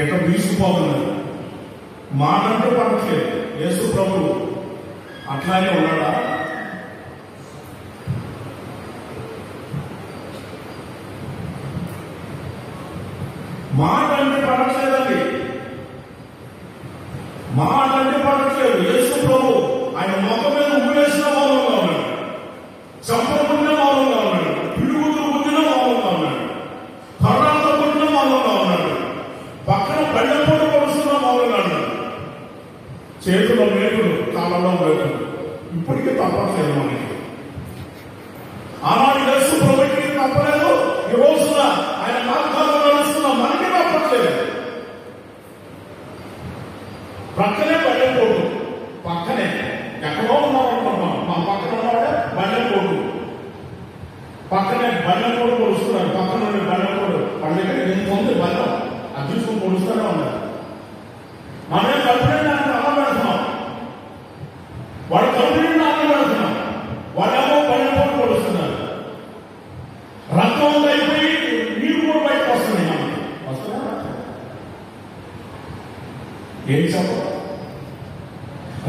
ఎక్కడ బీసుకుపోతున్నారు. మాట అంటే పడట్లేదు. యేసు ప్రభువు అట్లానే ఉన్నాడా? మాట అంటే పడట్లేదండి. మాట అంటే పడట్లేదు. యేసు ప్రభు ఆయన మొక్క మీద ఉమ్మేసిన మౌనంగా ఉన్నాడు, చంపకుండా మౌనంగా ఉన్నాడు, పిడుగులు పుట్టిన మౌనంగా ఉన్నాడు, కర్రలతో పుట్టిన మౌనంగా ఉన్నాడు, పక్కన బెళ్ళపూట పడుతున్న మౌనంగా ఉన్నాడు, చేతుల్లో మేకులు, కాళ్ళలో మేకులు. ఇప్పటికీ తప్పట్లేదు మనకి. ఆనాడు యేసు ప్రభుకి తప్పలేదు. ఈ రోజున ఆయన మార్గాల్లో నడుస్తున్న మనకి తప్పట్లేదు. ప్రక్కనే బెళ్ళపోటు, పక్కనే ఎక్కడో ఉన్నారనుకుంటున్నాం. మా పక్కన ఉన్నాడే బెళ్ళపోటు, పక్కనే బెళ్ళపోటు పొడుస్తున్నారు. పక్కన ఉండే బెళ్ళపోటు వాళ్ళ దగ్గర ఎంత ఉంది బెల్లం, అది తీసుకుని పొడుస్తూనే ఉన్నారు. మనమే కల్పన అన్నం పెడుతున్నాం, వాడు కల్పన అన్నం పెడుతున్నాం, వాళ్ళేమో బెళ్ళపోటు పొడుస్తున్నారు. రక్తం అయిపోయి నీరు కూడా బయటకు వస్తున్నాయి. మనకి వస్తున్నా ఏం చెప్ప,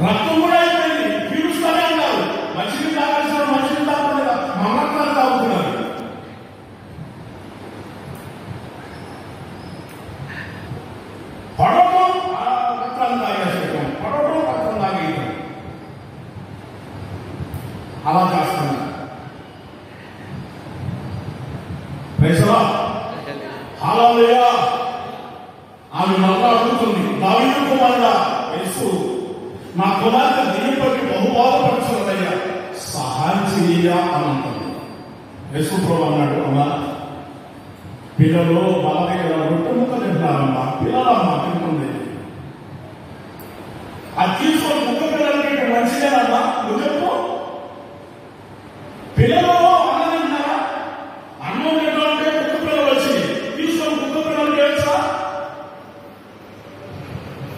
రక్తం కూడా అయిపోయింది, పీలుస్తూనే ఉన్నారు. మంచిని తాగాల్సిన మంచిని తాగకుండా మమకాలు తాగుతున్నారు. పడవడం రక్తాన్ని తాగేస్తాం, పడవడం రక్తం తాగేయడం, అలా చేస్తున్నారు. హల్లెలూయా. ఆమె మళ్ళా అడుగుతుంది, దావీదు కుమారుడా యేసు, నా కుమార్తె దెయ్యం పట్టి బహుబాధపడుతున్నదయ్యా, సహాయం చెయ్యా అని అంటుంది. యేసు ప్రభు అన్నాడు, అమ్మా, పిల్లలు వాళ్ళ దగ్గర రొట్టె ముక్క తింటారమ్మా, పిల్లలమ్మా తింటుంది. అది తీసుకొని ముక్క పిల్లలకి మంచిదేనమ్మా, నువ్వు చెప్పు. పిల్లలు అన్నం తింటారా? అన్నం తింటారంటే కుక్క పిల్లలు వచ్చింది, తీసుకొని కుక్క పిల్లలు తెలుసా?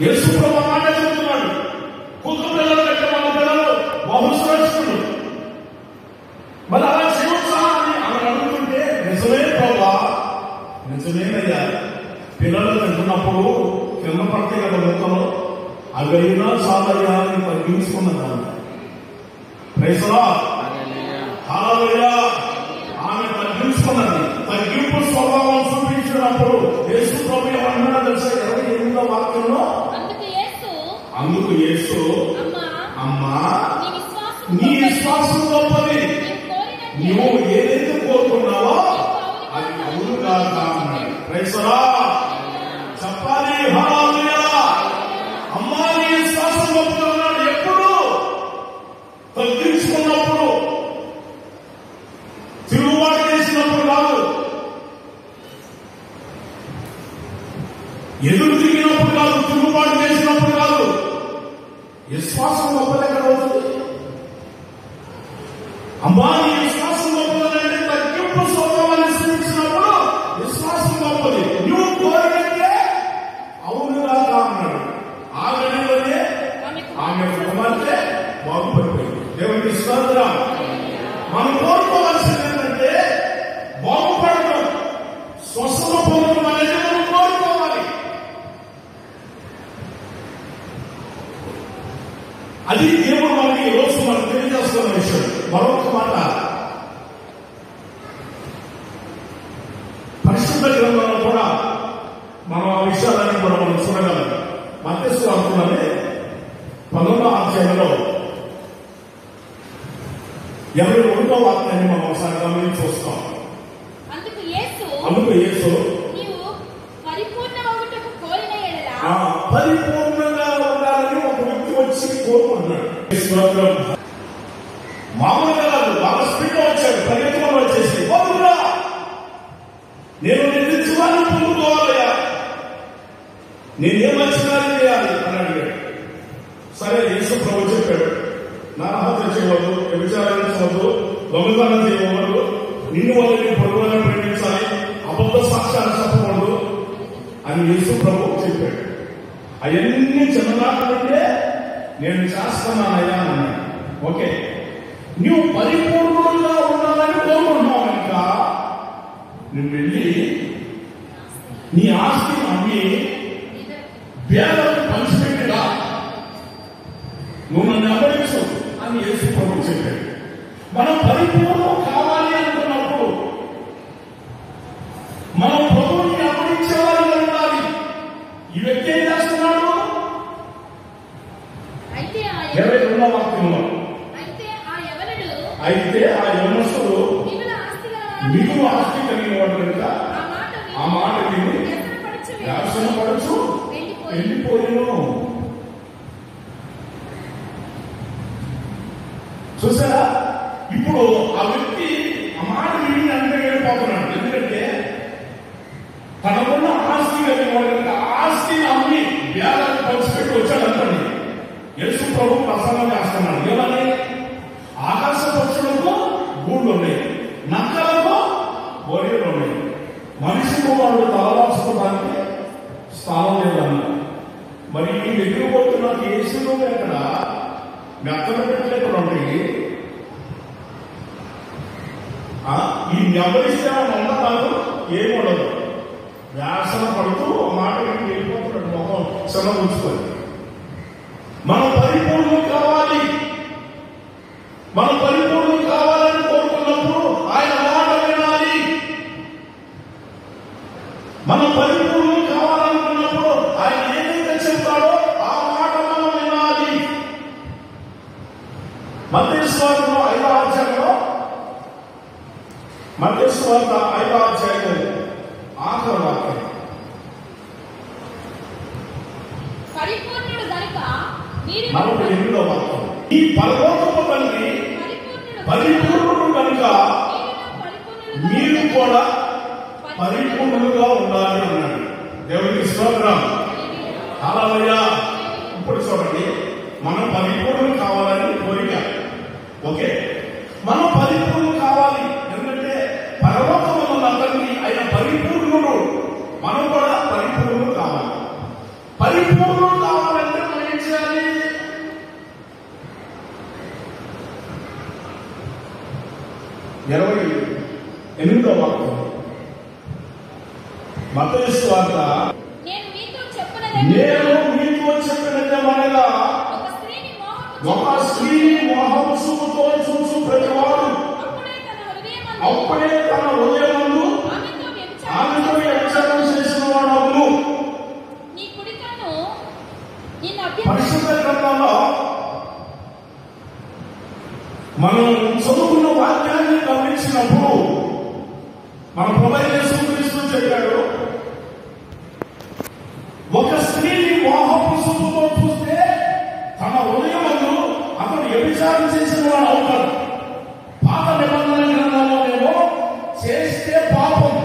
యేసు ప్రభు మాట చెప్తున్నాడు, కుక్క పిల్లలు కంటే మన పిల్లలు బహుశ్రేష్ఠులు. మరి అలా చేయవచ్చా అని ఆమె అడుగుతుంటే, నిజమే ప్రభా, నిజమేనయ్యా. పిల్లలు తింటున్నప్పుడు కింద పడితే కదా ముక్కలు, అవి అయినా చాలయ్యా అని తగ్గించుకున్నదాన్ని. Praise lord. హల్లెలూయా. ఆమె తగ్గించుకున్నది. తగ్గింపు స్వభావం చూపించినప్పుడు యేసు ప్రభు ఏమన్నా తెలుసా? 28వ వాక్యంలో, అందుకు యేసు, అమ్మా, నీ విశ్వాసం గొప్పది, నువ్వు ఏదైతే కోరుకున్నావో గాక అన్నాడు. Praise the lord. చెప్పాలి హల్లెలూయా. అమ్మా నీ విశ్వాసం గొప్పదన్నాడు. ఎప్పుడు తగ్గించుకున్నప్పుడు, తిరుగుబాటు చేసినప్పుడు కాదు, ఎదురు తిరిగినప్పుడు కాదు, తిరుగుబాటు చేసినప్పుడు కాదు. విశ్వాసం గొప్పదెక్కడ అవుతుంది? అమ్మా నీ విశ్వాసం గొప్పదంటే తగ్గింపు స్వభావాన్ని స్వీకరించినప్పుడు విశ్వాసం గొప్పది. నువ్వు కోరికైతే అవునుగా అన్నాడు. ఆ గడిలోనే ఆమె కుమార్తె బాగుపడిపోయింది. దేవునికి స్తోత్రం. మనం కోరుకోవాల్సింది ఏంటంటే బాగుపడటం, స్వస్థత పొందడం అనేది మనం కోరుకోవాలి. అది దేవుడు మనకి ఈ రోజు మనం తెలియజేస్తున్న విషయం. మరొక మాట, పరిశుద్ధ గ్రంథంలో కూడా మనం ఆ విషయాలన్నీ కూడా మనం చూడగలం. మత్తయి సువార్తలోనే 11వ అధ్యాయంలో 21వ వాక్యాన్ని మనం ఒకసారి గమనించి చూస్తాం. అందుకు యేసు నీవు పరిపూర్ణమగుటకు కోరిన యెడల, పరిపూర్ణంగా ఉండాలని ఒక వ్యక్తి వచ్చి కోరుకుంటున్నాడు. మామూలుగా కాదు, బాగా స్పీడ్ గా వచ్చాడు, పరిగెత్తుకొని వచ్చేసి బాగురా నేను నిత్యజీవాన్ని పొందుకోవాలయ్యా, నేనేం మంచిగానే చేయాలి అని అడిగాడు. సరే యేసు ప్రభు చెప్పాడు, నరహత్య చేయవద్దు, వ్యభిచారించవద్దు, దొంగతనం చేయవద్దు, నిన్ను వాళ్ళని పొరుగులను ప్రేమించాలి, అబద్ధ సాక్ష్యాలు చెప్పకూడదు అని యేసు ప్రభు చెప్పాడు. అవన్నీ చిన్నదాకంటే నేను చేస్తున్నానయ్యా అన్నాడు. ఓకే, నువ్వు పరిపూర్ణంగా ఉండాలని కోరుకుంటున్నావు కనుక నువ్వు వెళ్ళి నీ ఆస్తిని అమ్మి పేదలకు పంచిపెట్టిరా, నువ్వు నన్ను వెంబడించు అని యేసు ప్రభు చెప్పాడు. మనం పరిపూర్ణం కావాలి అనుకున్నప్పుడు మనం ప్రభువుని వెంబడించేవారిగా ఉండాలి. ఈ వ్యక్తి ఏం చేస్తున్నాడు? 22వ వాక్యంలో అయితే ఆ యవనస్తుడు మిగులు ఆస్తి కలిగిన వాడు కనుక ఆ మాట విని వ్యసనపడుచు వెళ్ళిపోయాను. చూసారా, ఇప్పుడు ఆ వ్యక్తి ఆ మాట విని అంటే వెళ్ళిపోతున్నాడు. ఎందుకంటే తనకున్న ఆస్తి కలిగిన వాడు కనుక ఆస్తిని అమ్మి వేలకు పంచిపెట్టి వచ్చాడు అనుకోండి. యేసు ప్రభు ప్రసన్నం చేస్తున్నాడు. ఏమని? ఆకాశ పక్షులకు గూళ్ళు ఉన్నాయి, నక్కలకు బొరియలు ఉన్నాయి, మనిషి కుమారుడు తలవాసుకోవడానికి స్థానం లేదన్నా. మరి ఈ దగ్గర పోతున్న కేసులు ఎక్కడ మెత్తన పెట్టి ఎక్కడ ఉంటాయి? ఈ నెంబరిస్తే నమ్మకాలు ఏమి ఉండదు. వ్యాసన పడుతూ మాట వెళ్ళిపోతున్నాడు మొహం శ్రమ ఉంచుకొని. మనం పరిపూర్ణం కావాలి. మనం పరిపూర్ణం కావాలని కోరుకున్నప్పుడు ఆయన మాట వినాలి. మనం పరిపూర్ణం కావాలనుకున్నప్పుడు ఆయన ఏదైతే చెప్తాడో ఆ మాట మనం వినాలి. మత్తయి సువార్త 5వ అధ్యాయంలో మత్తయి సువార్త 5వ అధ్యాయంలో ఆఖరి వాక్యం, పరిపూర్ణుడు గనుక 48వ వాక్యం, ఈ పరలోకపు తండ్రి పరిపూర్ణుడు కనుక మీరు కూడా పరిపూర్ణులుగా ఉండాలి అన్నాడు. దేవునికి స్తోత్రం. హల్లెలూయా. ఇప్పుడు చూడండి, మనం పరిపూర్ణులు కావాలని కోరిక. ఓకే, మనం పరిపూర్ణులు కావాలి. ఎందుకంటే పరలోకమున్న తండ్రి ఆయన పరిపూర్ణుడు, మనం కూడా పరిపూర్ణులు కావాలి. పరిపూర్ణులు కావాలంటే మనం ఏం చేయాలి? ఇరవై 8వ వాక్యం మత్తయి సువార్త, నేను మీతో చెప్పినదేమనగా ఒక స్త్రీని మోహపు చూపుతో చూసు ప్రతివాడు అప్పుడే తన హృదయమందు ఆమెతో వ్యభిచారం చేసిన వాడు. పరిశుద్ధ గ్రంథంలో మనం చదువుకున్న వాక్యాన్ని గమనించినప్పుడు మన ప్రభువైన యేసుక్రీస్తు చెప్పాడు, ఒక స్త్రీని మోహపు చూపుతో చూస్తే తన హృదయమందు అతను వ్యభిచారం చేసిన వాడు అవుతాడు. పాత నిబంధన గ్రంథంలోనేమో చేస్తే పాపం,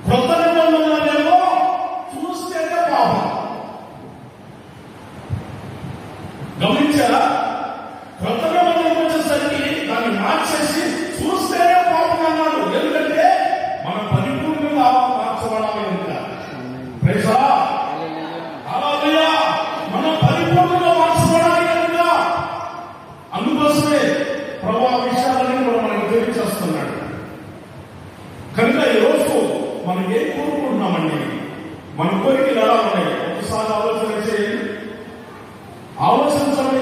కొత్త నిబంధనలోనేమో చూస్తేనే పాపం. గమనించారా? కొత్త నిబంధనకు వచ్చేసరికి దాన్ని మార్చేసి చూస్తేనే పాపం అన్నాడు. ఎందుకంటే మనం పరిపూర్ణంగా మార్చబడాలి కనుక. ప్రైజా హల్లెలూయా. మనం పరిపూర్ణంగా మార్చబడాలి కనుక అందుకోసమే ప్రభువు ఆ విషయాలన్నీ కూడా మనకు తెలియజేస్తున్నాడు. కనుక ఈరోజు మనం ఏం కోరుకుంటున్నామండి? మన కోరికలు ఎలా ఉన్నాయి? ఒకసారి ఆలోచన చేయండి, ఆలోచించండి.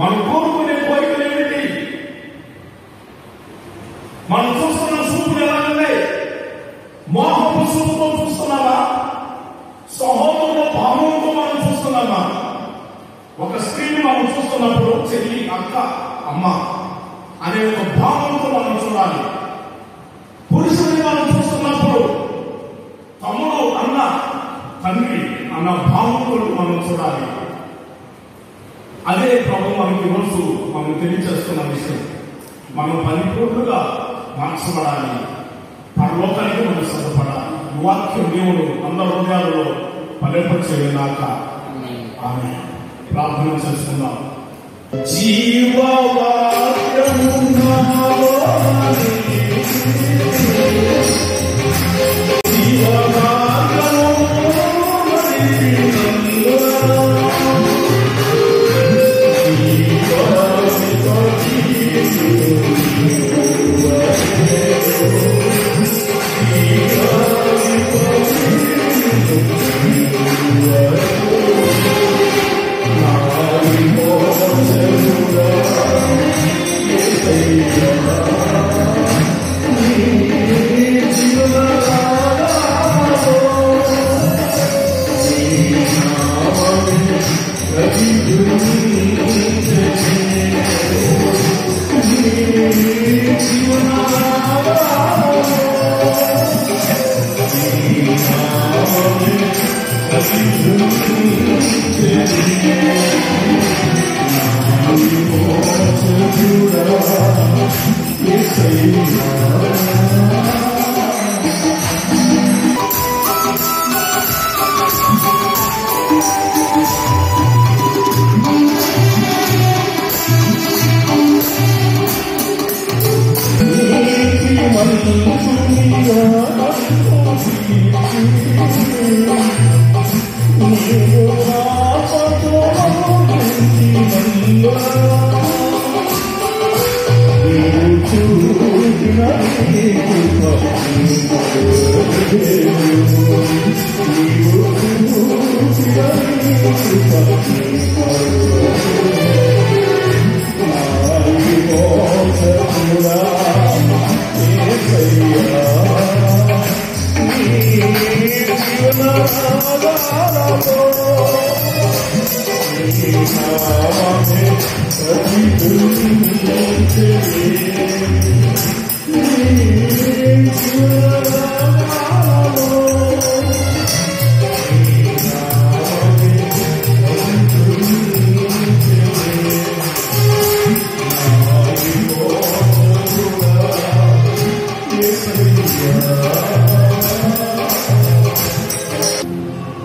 మనం కోరుకునే కోరికలు ఏమిటి? మనం చూస్తున్న చూపులు ఎలా ఉన్నాయి? మోహపు చూపుతో చూస్తున్నామా? సహోదరుల భావంతో మనం చూస్తున్నామా? ఒక స్త్రీని మనం చూస్తున్నప్పుడు చెల్లి, అక్క, అమ్మ అనే ఒక భావంతో మనం చూడాలి. పురుషుని మనం చూస్తున్నప్పుడు తమ్ముడు, అన్న, తండ్రి అన్న భావంతో మనం చూడాలి. అదే ప్రభు మనకి ఈరోజు మనం తెలియజేస్తున్న విషయం. మనం పరిపూర్ణంగా మార్చబడాలి, పరలోకానికి మనం సిద్ధపడాలి. వాక్యం దేవుడు అందరి హృదయాలలో ఫలింపచేయనాక ఆమె ప్రార్థన చేసుకుందాం.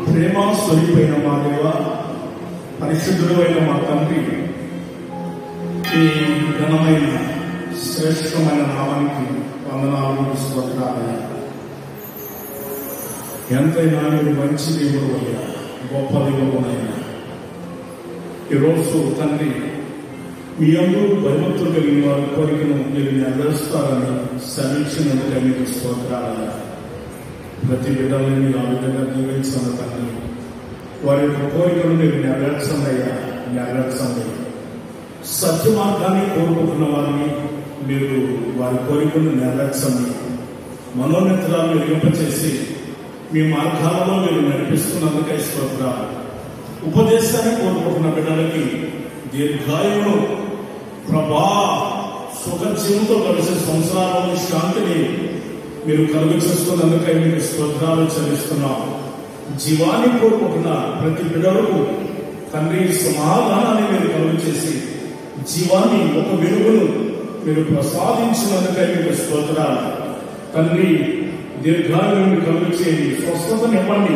ప్రేమ స్వరూపైన మా దేవ, పరిశుద్ధుడైన మా తండ్రి, ఈ ఘనమైన శ్రేష్టమైన నామానికి వందనాలు, స్తోత్రాలయ్యా. ఎంతైనా మీరు మంచి దేవుడు అయ్యా, గొప్ప దేవుడునయ్యా. ఈరోజు తండ్రి, మీ అందరూ భయభక్తులు కలిగిన వారి కోరికను మీరు నెరవేరుస్తారని సమీక్షినందుకు మీకు స్తోత్రాలయ్యా. ప్రతి బిడ్డలను మీరు ఆ విధంగా దీవించిన తండ్రి, వారి యొక్క కోరికను మీరు నెరవేర్చండియ్యా, నెరవేర్చండి. సత్య మార్గాన్ని కోరుకుంటున్న వారిని మీరు వారి కోరికను నెరవేర్చండి. మనోన్నతరాలను ఎరింపచేసి మీ మార్గాలలో మీరు నడిపిస్తున్నందుకే స్తోత్రాలు. ఉపదేశాన్ని కోరుకుంటున్న బిడ్డలకి దీర్ఘాయువును, ప్రభా, సుఖజీవంతో కలిసి సంవత్సరాలను శాంతిని మీరు కలుగు చేస్తున్నందుకై మీకు స్తోత్రాలు చెల్లిస్తున్నాం. జీవాన్ని కోరుకుంటున్న ప్రతి బిడ్డలకు తండ్రి సమాధానాన్ని మీరు కలుగు చేసి జీవాన్ని ఒక వెలుగును మీరు ప్రసాదించినందుకై మీకు స్తోత్రాలు. తండ్రి దీర్ఘాన్ని మీరు కలుగు చేయండి, స్వస్థతనివ్వండి,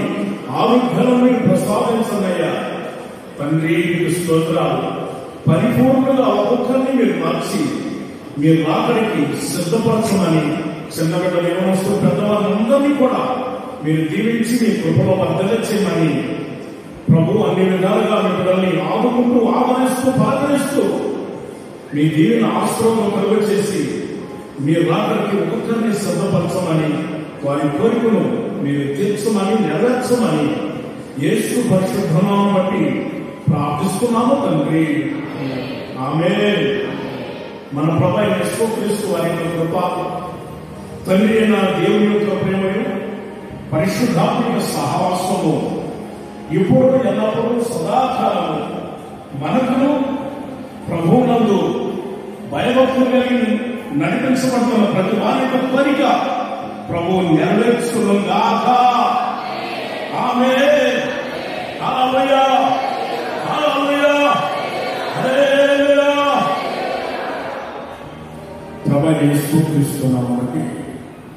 ఆరోగ్యాలను మీరు ప్రసాదించనయ్యా. తండ్రి మీకు స్తోత్రాలు. పరిపూర్ణంగా ఒక్కొక్కరిని మీరు మార్చి మీరు రాకడికి సిద్ధపరచమని చిన్నబిడ్డలు ఏమొస్తూ పెద్దవాళ్ళందరినీ కూడా మీరు దీవించి మీ కృపలో వర్ధన చేయమని ప్రభు అన్ని విధాలుగా మీ బిడ్డల్ని ఆదుకుంటూ ఆదరిస్తూ పలకరిస్తూ మీ దీవిన ఆశ్రమం కలుగు చేసి మీ రాకడికి ఒక్కొక్కరిని సిద్ధపరచమని వారి కోరికను మీరు తీర్చమని నెరవేర్చమని యేసు పరిశుద్ధనామం బట్టి ప్రార్థిస్తున్నాము తండ్రి. ఆమేన్. మన ప్రభు యేసుక్రీస్తు వారి యొక్క కృప, తండ్రి అయిన దేవుని యొక్క ప్రేమయు పరిశుద్ధాత్మిక సహవాసము ఇప్పుడు ఎల్లప్పుడూ సదాకాలము మనకును ప్రభువునందు భయభక్తులు కలిగి నడిపించబడుతున్న ప్రతి వారి యొక్క కోరిక ప్రభువు నెరవేర్చుగాక. ఆమేన్. హల్లెలూయా, హల్లెలూయా, హల్లెలూయా. ప్రభు యేసుక్రీస్తు నామమున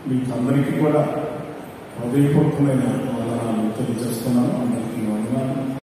మీకు అందరికీ కూడా హృదయపూర్వకమైన వందనాలు తెలియజేస్తున్నాను. అందరికీ